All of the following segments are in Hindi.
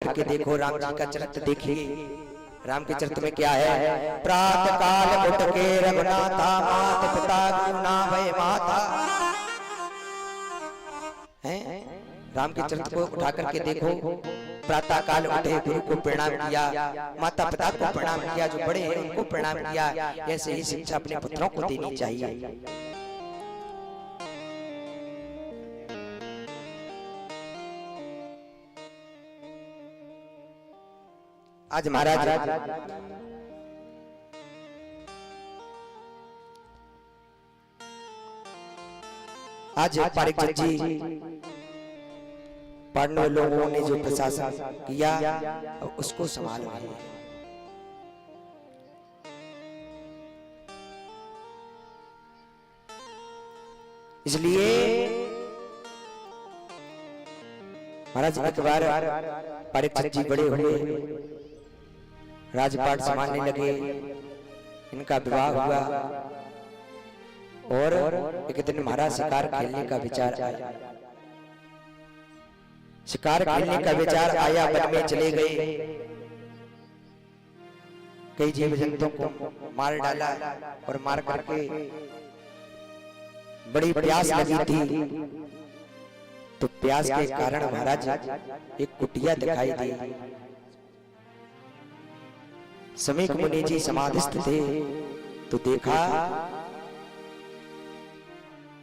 करके देखो, राम जी का चरित्र देखिए। राम के चरित्र में क्या है? प्रातः काल उठ के रघुनाथा, माता पिता गुरु ना भय माता। हैं? राम के चरित्र को उठा करके देखो। प्रातः काल उठे, गुरु को प्रणाम किया, माता पिता को प्रणाम किया, जो बड़े हैं उनको प्रणाम किया। ऐसे ही शिक्षा अपने पुत्रों को देनी चाहिए। आज महाराज आज परीक्षित जी पांडव लोगों ने जो प्रशासन किया उसको संभाल रहे हैं। इसलिए महाराज एक बार परीक्षित जी बड़े हुए, राजपाट संभालने लगे, इनका विवाह हुआ और एक दिन महाराज शिकार खेलने का विचार आया। शिकार खेलने का विचार आया, वन में चले गए, कई जीव जंतुओं को मार डाला और मार करके बड़ी प्यास लगी थी, तो प्यास के कारण महाराज एक कुटिया दिखाई दी। समीक मुनि जी समाधिस्थ थे, तो देखा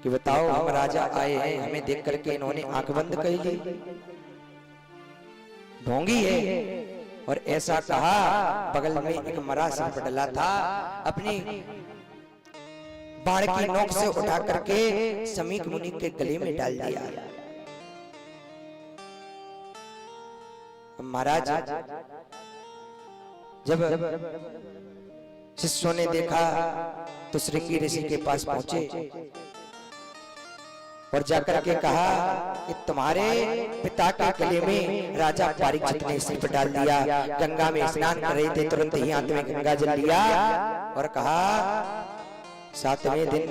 कि बताओ हम राजा आए हैं, हमें देख करके इन्होंने आंख बंद कर ली, ढोंगी है। और ऐसा कहा, बगल में एक मरा सांप डला था, अपनी बाण की नोक से उठा करके समीक मुनि के गले में डाल दिया। महाराज जब शिष्यों ने देखा तो श्री ऋषि के पास पहुंचे और जाकर के कहा कि तुम्हारे पिता के गले में राजा परीक्षित ने सिर डाल दिया। गंगा में स्नान कर रहे थे, तुरंत ही हाथ में गंगा जल लिया और कहा 7वें दिन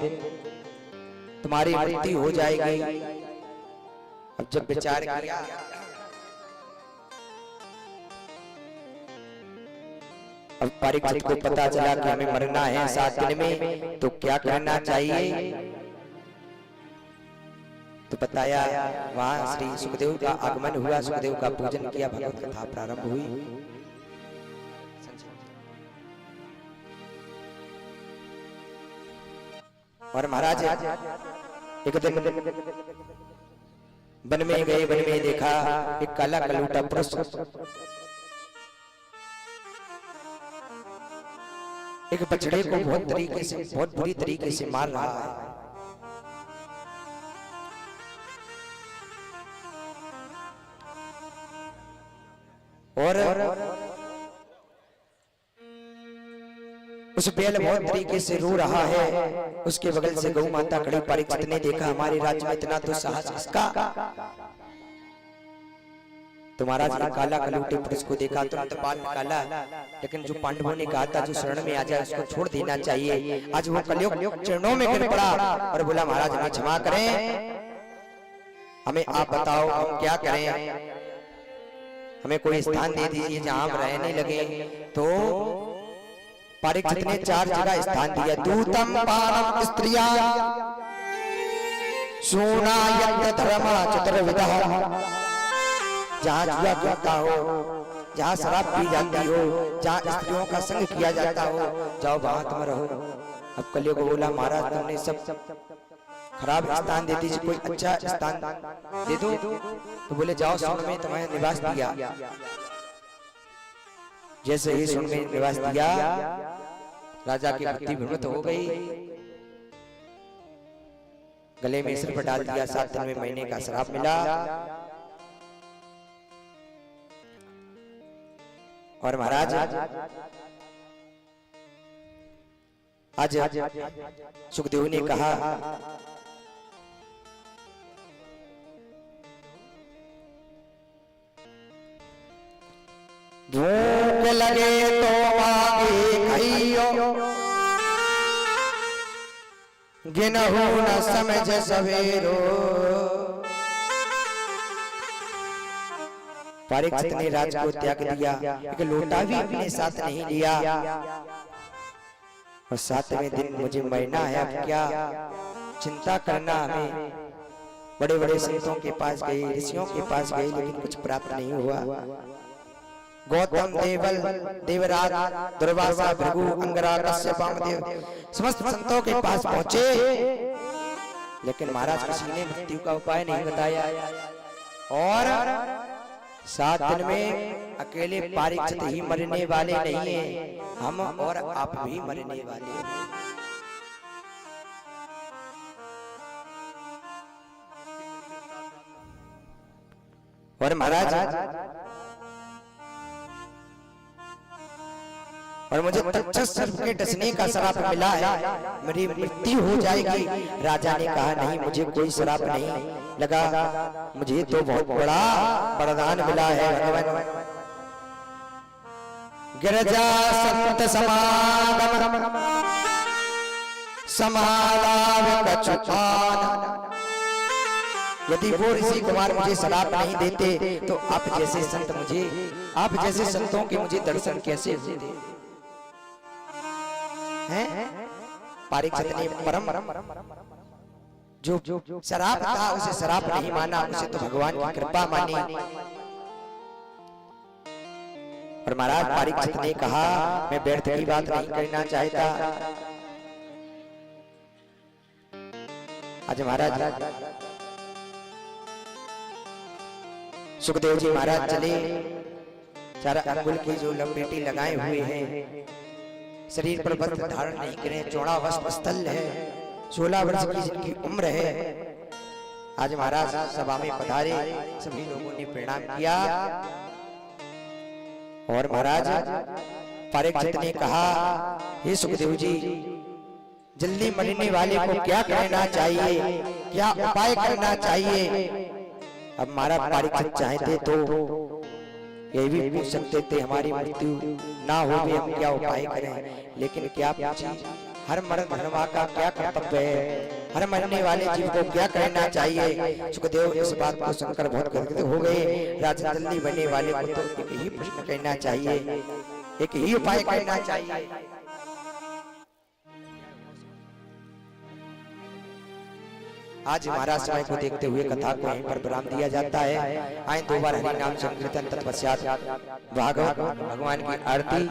तुम्हारी मृत्यु हो जाएगी। अब जब विचार किया, अब परीक्षित को पता चला कि हमें मरना है 7 दिन में, तो क्या करना चाहिए? तो बताया, वहां श्री सुखदेव का आगमन हुआ, सुखदेव का पूजन किया, भगवत कथा प्रारंभ हुई। और महाराज एक दिन वन में गए, वन में देखा एक काला कलूटा पुरुष एक बछड़े को बहुत बुरी तरीके से मार रहा है। और उस बैल बहुत तरीके से रो रहा है, उसके बगल से गौ माता खड़ी। परीक्षित ने देखा, हमारे राज्य में इतना तो साहस इसका। तो महाराज ने काला कलूटे पुरुष को देखा, तुरंत बाल निकाला, लेकिन जो पांडवों ने कहा था जो शरण में आ जाए उसको छोड़ देना चाहिए, आज वो कलयुग चरणों में गिर पड़ा और बोला, महाराज हमें क्षमा करें, हमें आप बताओ हम क्या करें, हमें कोई स्थान दे दीजिए जहां हम रहने लगे। तो परीक्षित ने 4 जगह स्थान दिया। दूतम पारम स्त्रिया शूनायत धर्मा चतुर्विधा, जहां जुआ खेलता हो, जहां शराब पी जाती हो, जहां स्त्रियों का संग किया जाता हो, जाओ वहां तुम रहो। अब कलयुग बोला, महाराज तुमने सब खराब स्थान दे दीजिए, कोई अच्छा स्थान दे दो। तो बोले, जाओ सुन में तुम्हें निवास दिया। जैसे ही सुन में निवास दिया, राजा की भक्ति भ्रमित हो गई, गले में सिर पर डाल दिया, 7 दिन में महीने का श्राप मिला। और महाराज आज सुखदेव ने कहा, भूख लगे तो मांगे खाइयो, गिनहु न समझ सवेरो, परीक्षित ने राज को त्याग दिया, एक लोटा भी अपने साथ नहीं लिया। और 7वें दिन मुझे मरना है, अब क्या चिंता करना हमें। बड़े बड़े संतों के पास गए, ऋषियों के पास गए, लेकिन कुछ प्राप्त नहीं हुआ। गौतम, देवल, देवराज, दुर्वासा, भृगु, अंगरा, कश्यप, वामदेव समस्त संतों के पास पहुंचे, लेकिन महाराज किसी ने मृत्यु का उपाय नहीं बताया। और 7 दिन में अकेले परीक्षित ही मरने वाले नहीं है, हम और आप भी मरने वाले हैं। और महाराज और मुझे तक्षक सर्प के डसने का श्राप मिला है, मेरी मृत्यु हो जाएगी। राजा ने कहा नहीं, मुझे कोई श्राप नहीं लगा, मुझे तो बहुत बड़ा वरदान मिला है। भगवान गिरजा संत समागम समालाव कछुपान। यदि वो ऋषि कुमार मुझे श्राप नहीं देते तो आप जैसे संतों के मुझे दर्शन कैसे होते हैं। परीक्षित ने परम जो श्राप था उसे श्राप नहीं माना, उसे तो भगवान की कृपा मानी। और महाराज परीक्षित ने कहा मैं व्यर्थ की बात नहीं करना चाहता। आज महाराज सुखदेव जी महाराज चले, 4 अंगुल की जो लपेटी लगाए हुए हैं, शरीर पर वस्त्र धारण नहीं करे, चौड़ा वस्त्र स्थल है, 16 वर्ष की जिनकी उम्र है। आज महाराज सभा में पधारे, सभी लोगों ने प्रणाम किया। और महाराज परीक्षित ने कहा हे सुखदेव जी, जल्दी मरने वाले को क्या करना चाहिए, क्या उपाय करना चाहिए। अब महाराज परीक्षित चाहते तो ये भी पूछ सकते थे हमारी मृत्यु ना हो भी हम क्या उपाय करें, लेकिन क्या पूछे हर मर्द धर्मा का क्या कर्तव्य है, हर मरने वाले जीव को क्या करना चाहिए। सुखदेव इस बात को सुनकर बहुत गदगद हो गए। राजा जल्दी बनने वाले को तो एक ही प्रश्न करना चाहिए, एक ही उपाय करना चाहिए। आज महाराज समय को देखते हुए कथा को यहीं पर विराम दिया जाता है। आए 2 बार हरि नाम संकीर्तन तत्पश्चात भागवत भगवान की आरती।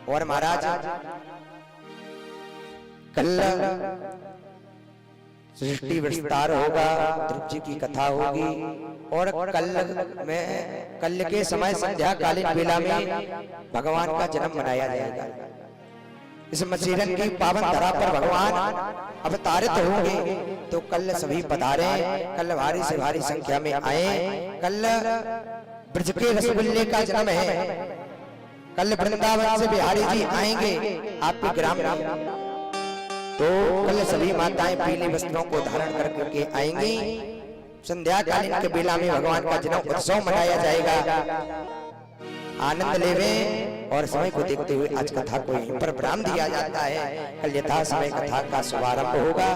और महाराज कल सृष्टि विस्तार होगा, ध्रुव जी की कथा होगी। और कल के समय संध्या कालीन बेला में भगवान का जन्म मनाया जाएगा। इस मचीरन की पावन धरा पर भगवान अवतारित होंगे, तो कल सभी पधारे, कल भारी से भारी संख्या में आए। कल ब्रज के रसगुल्ले का जन्म है, कल वृंदावन से बिहारी जी आएंगे आपके ग्राम में, तो कल सभी माताएं पीले वस्त्रों को धारण करके आएंगी। संध्या कालीन के बेला में भगवान का जन्म उत्सव मनाया जाएगा। आनंद लेवे। और समय को देखते हुए आज कथा को यहीं पर विराम दिया जाता है। कल यथा समय कथा का शुभारंभ होगा।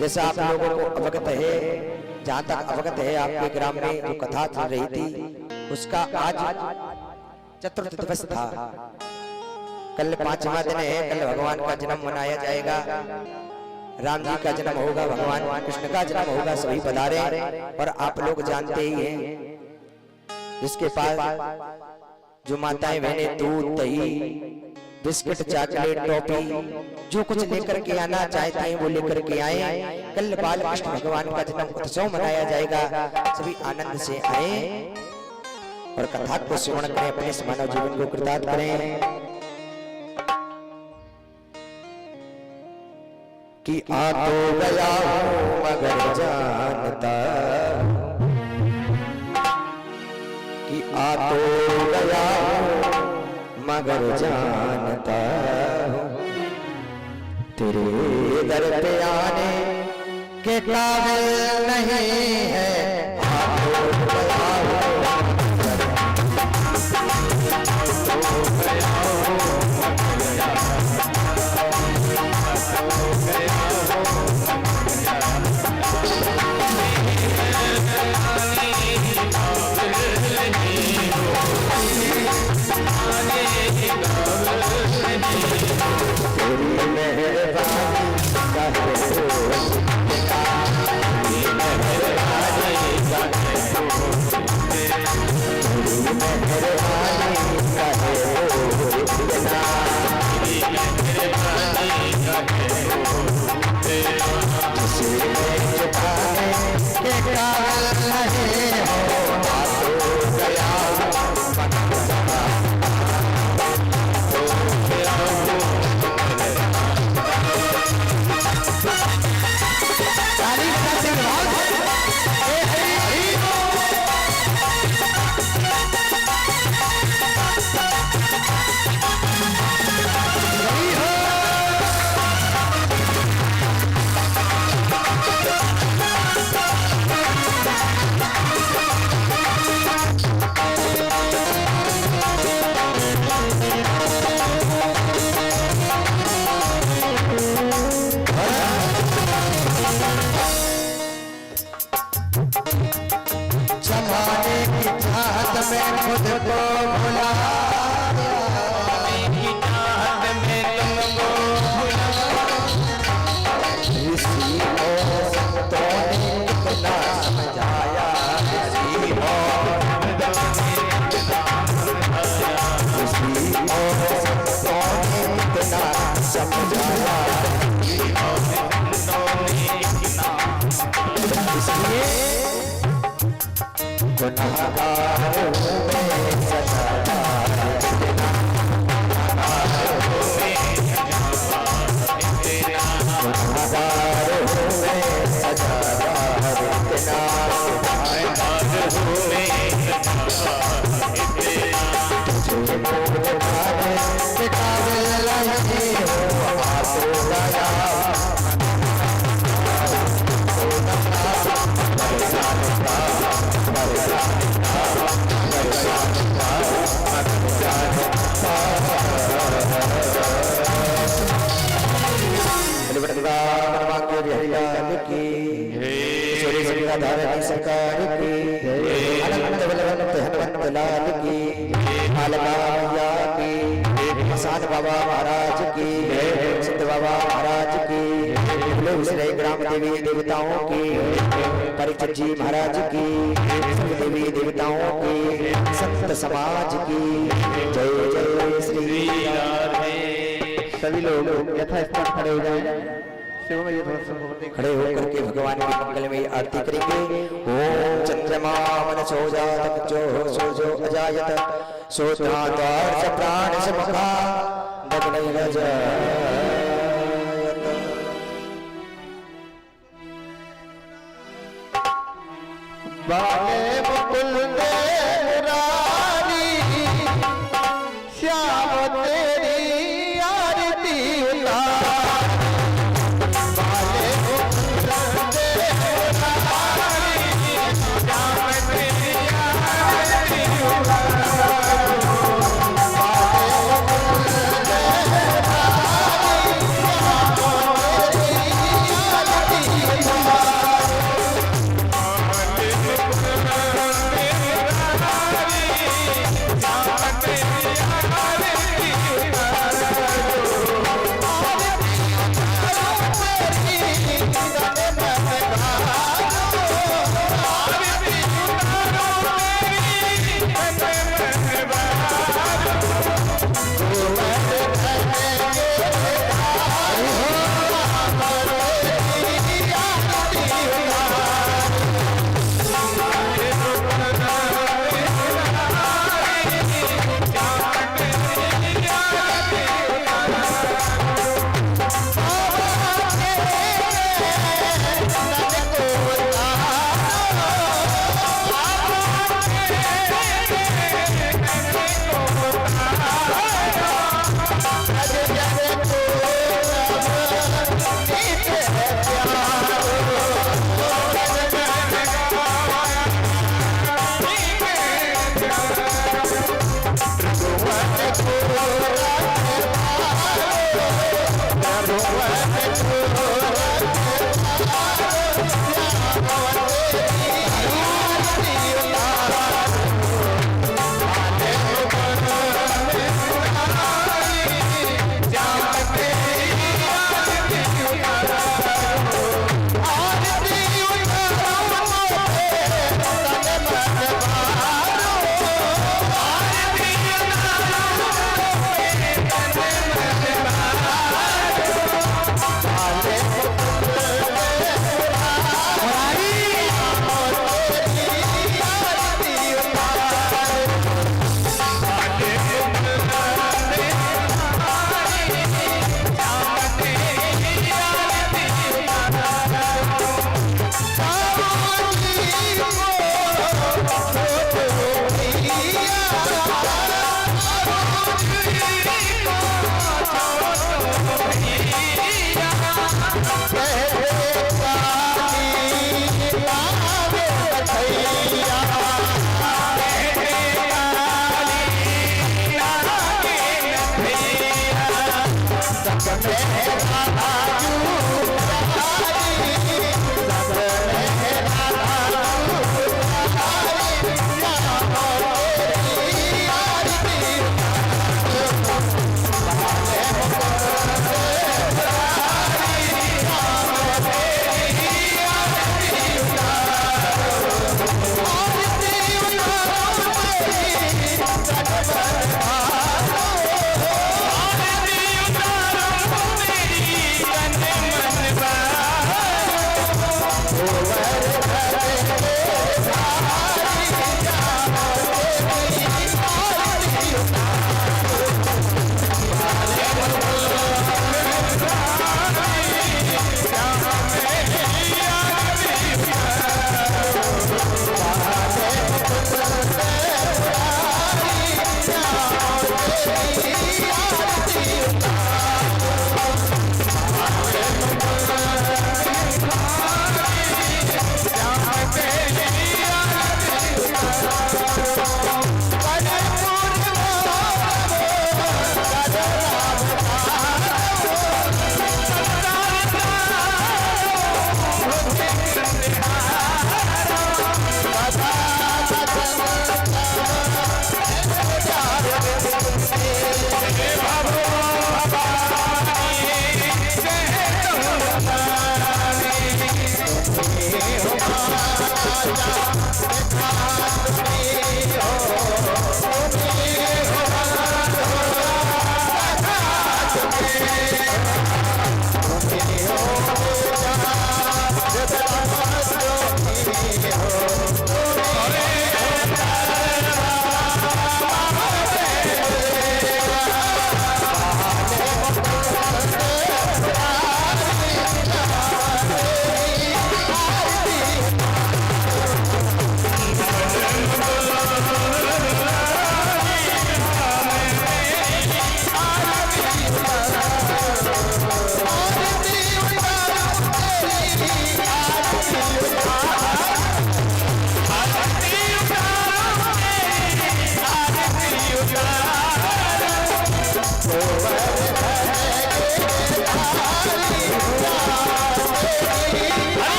जैसा आप लोगों को अवगत है, जहां तक अवगत है, आपके ग्राम में जो कथा चल रही थी उसका आज चतुर्थ दिवस था। कल 5वां दिन है, कल भगवान का जन्म मनाया जाएगा। राम जी का जन्म होगा, भगवान कृष्ण का जन्म होगा, सभी पधारे। और आप लोग जानते ही हैं, जिसके पास जो माताएं बहनें दूध, दही, बिस्किट, चॉकलेट, टॉफी जो कुछ लेकर के आना चाहते हैं वो लेकर के आए। कल बाल कृष्ण भगवान का जन्म उत्सव मनाया जाएगा। सभी आनंद से आए और कथा को श्रवण करें, अपने मानव जीवन को कृतार्थ करें। कि आ तो गया हूं मगर जानता, कि आ तो गया हूं मगर जानता हूं, तेरे दर पे आने के काबिल नहीं है। आ तो गया हूं मनमांगे बिहारी की सूर्य गंगाधर सरकार की अनंत बलवंत हनुमंत लाल की कालका मैया की मसान बाबा महाराज की सिद्ध बाबा महाराज की श्री ग्राम देवी देवताओं की परिचित जी महाराज की सब देवी देवताओं की संत समाज की जय जय श्री राधे। सभी लोग यथास्थान खड़े हो जाएं। शिव में ये खड़े होकर के भगवान की मंगल में आरती करेंगे। ओम चंद्रमा मनसो जातक जो सोजो अजायत सोत्राद्वार च प्राण समखा दग्नैरजायत। बाले मुकुल देवरानी श्याम तेरी आरती उतार। बाले मुकुल देवरानी श्याम तेरी आरती उतार। बाले मुकुल देवरानी श्याम तेरी आरती उतार।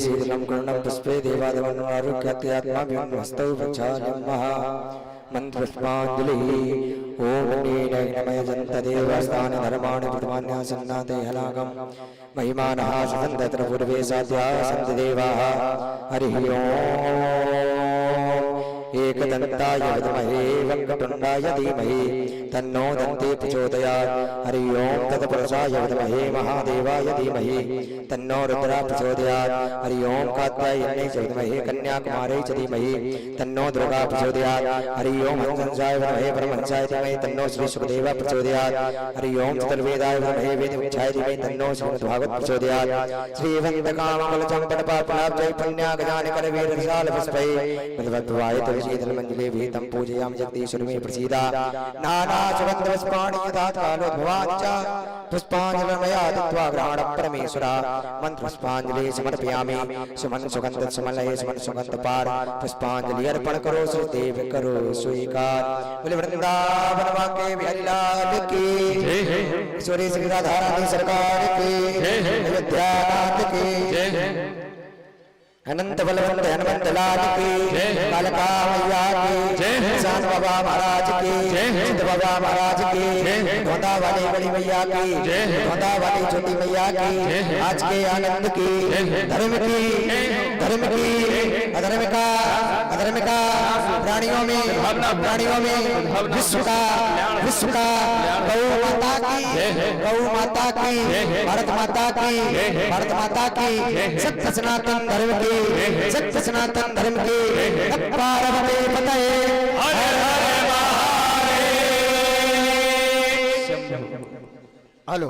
शीतलं कर्णं पुष्पे देवादिवन्नारुक्यात्माभिमस्तौ प्रक्षाल्यं महा मंत्रपुष्पाञ्जलिः ओम नीलमय जन्तदेवस्थान धर्माणि प्रमाण्यासन्नाते हलाकं महिमानः सदन्तत्र पूर्वे साध्या सन्ति देवाः हरिः ओम् एकदन्ताय विद्महे वक्रतुण्डाय धीमहि तन्नो दन्ती प्रचोदयात् हरि ओम तत्पुरुषाय विद्महे महादेवाय धीमहि तन्नो रुद्रः प्रचोदयात् हरि ओम कात्यायने च विद्महे कन्याकुमारी च धीमहि तन्नो दुर्गा प्रचोदयात् हरि ओम हंसाय विद्महे परमहंसाय धीमहि तन्नो श्री सुखदेवः प्रचोदयात् हरि ओम चतुर्वेदाय विद्महे वेदमुख्याय धीमहि तन्नो श्रीमद्भागवत प्रचोदयात् श्रीवन्दकामकलचम्पटपापलाब्जै पुण्यागजानकरवीरशालपुष्पै भगवद्वाय तुलसीदलमञ्जले भीतं पूजयामि जगदीश्वर मे प्रसीदा नाना सुगन्धपुष्पाणि यथा कालोद्भवानि च पुष्पाञ्जलिर्मया दत्त्वा ग्रहाण परमेश्वरा मन्त्रपुष्पाञ्जलि समर्पयामि सुमन सुगन्ध समलय सुमन सुगन्ध पार पुष्पाञ्जलि अर्पण करो सुदेव करो स्वीकार बोले वृंदावन के बिहारी लाल की सुरेश गिरधारी सरकार की अयोध्या नाथ की अनंत बलवंत हनुमंत लाल की कालका मैया की शान बाबा महाराज की सिद्ध बाबा महाराज की धोंदा वाली बड़ी मैया की धोंदा वाली छोटी मैया की आज के आनंद की धर्म की अधर्म का प्राणियों में विश्व का गौ माता की भारत माता की सत्य सनातन धर्म की सत्य सनातन धर्म की पार्वती पतये हर हर महादेव। हेलो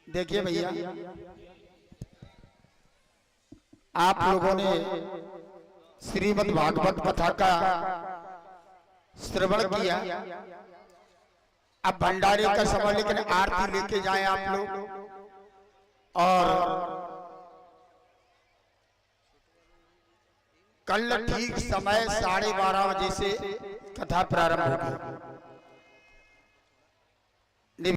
देखिए भैया, आप लोगों ने श्रीमद् भागवत कथा का श्रवण किया। अब भंडारे का समय, लेकिन आरती लेके जाएं आप लोग। और कल ठीक समय 12:30 बजे से कथा प्रारंभ होगी।